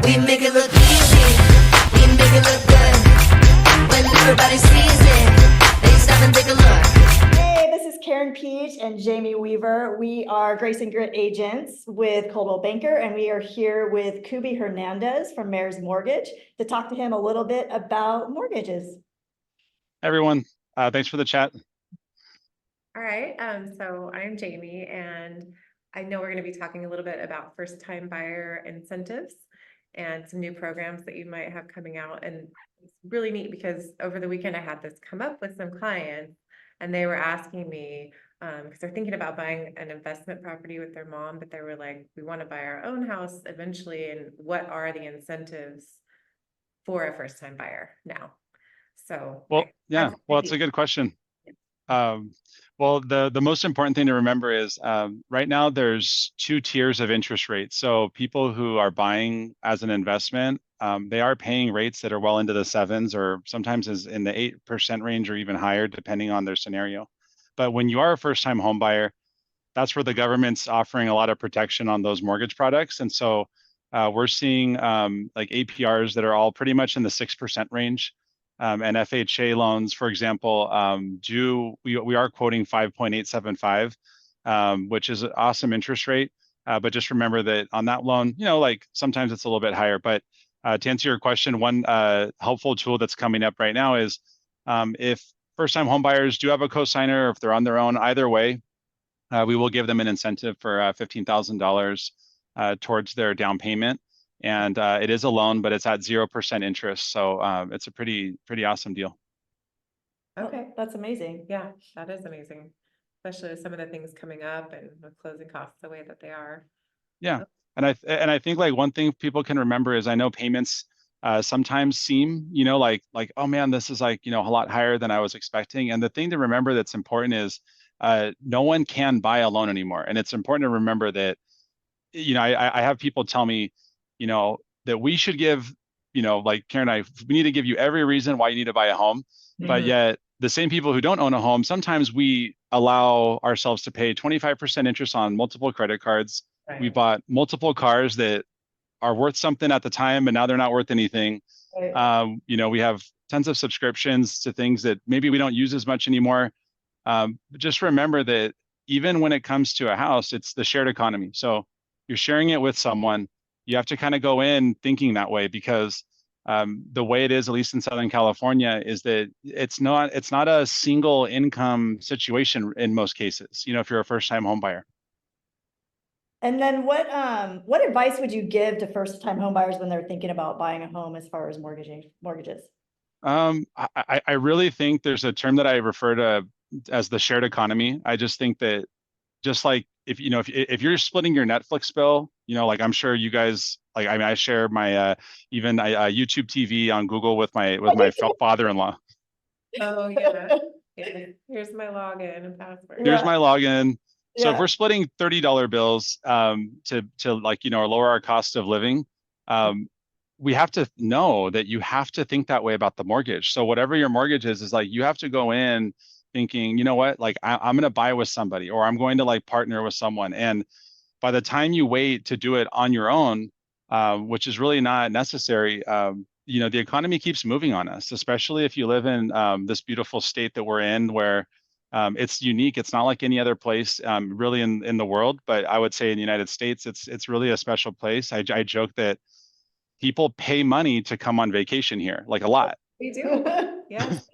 We make it look easy, we make it look good. When everybody sees it, they stop and take a look. Hey, this is Karen Peach and Jamie Weaver. We are Grace and Grit agents with Coldwell Banker, and we are here with Cubie Hernandez from Mayor's Mortgage to talk to him a little bit about mortgages. Everyone, thanks for the chat. All right, so I'm Jamie, and I know we're going to be talking a little bit about first-time buyer incentives and some new programs that you might have coming out. And it's really neat because over the weekend I had this come up with some clients, and they were asking me, because they're thinking about buying an investment property with their mom, but they were like, we want to buy our own house eventually, and what are the incentives for a first-time buyer now? So, Well, yeah, well, it's a good question. Well, the most important thing to remember is right now there's two tiers of interest rates. So people who are buying as an investment, they are paying rates that are well into the sevens or sometimes is in the 8% range or even higher, depending on their scenario. But when you are a first-time home buyer, that's where the government's offering a lot of protection on those mortgage products. And so we're seeing like APRs that are all pretty much in the 6% range. And FHA loans, for example, we are quoting 5.875, which is an awesome interest rate. But just remember that on that loan, like sometimes it's a little bit higher. But to answer your question, one helpful tool that's coming up right now is if first-time home buyers do have a cosigner, or if they're on their own, either way, we will give them an incentive for $15,000 towards their down payment. And it is a loan, but it's at 0% interest. So it's a pretty awesome deal. Okay, That's amazing. yeah, that is amazing, especially with some of the things coming up and with closing costs the way that they are. Yeah, and I think like one thing people can remember is I know payments sometimes seem, like oh man, this is like a lot higher than I was expecting. And the thing to remember that's important is no one can buy a loan anymore, and it's important to remember that. I have people tell me, that we should give, like Karen and I, we need to give you every reason why you need to buy a home. But yet the same people who don't own a home, sometimes we allow ourselves to pay 25% interest on multiple credit cards. Right. We bought multiple cars that are worth something at the time, and now they're not worth anything. Right. We have tons of subscriptions to things that maybe we don't use as much anymore. Just remember that even when it comes to a house, it's the shared economy. So you're sharing it with someone. You have to kind of go in thinking that way because the way it is, at least in Southern California, is that it's not a single income situation in most cases. If you're a first-time home buyer. And then what advice would you give to first-time home buyers when they're thinking about buying a home as far as mortgages? I really think there's a term that I refer to as the shared economy. I just think that just like if you're splitting your Netflix bill, like I'm sure you guys like. I mean, I share my even YouTube TV on Google with my father-in-law. Oh, yeah. Yeah. Here's my login and password. Here's Yeah. my login. So if Yeah. we're splitting $30 bills to like lower our cost of living, we have to know that you have to think that way about the mortgage. So whatever your mortgage is like you have to go in thinking, you know what, like I'm going to buy with somebody, or I'm going to like partner with someone. And by the time you wait to do it on your own, which is really not necessary, the economy keeps moving on us, especially if you live in this beautiful state that we're in, where it's unique. It's not like any other place really in the world, but I would say in the United States, it's really a special place. I joke that people pay money to come on vacation here, like a lot. We do. Yes.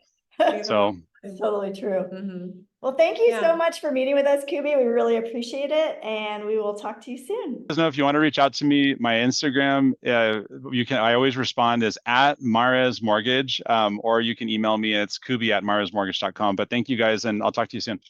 So It's totally true. Mhm. Well, thank you Yeah. so much for meeting with us, Cubie. We really appreciate it, and we will talk to you soon. Know if you want to reach out to me, my Instagram, you can. I always respond is at Mares Mortgage, or you can email me. It's Cubie@maresmortgage.com. But thank you guys, and I'll talk to you soon.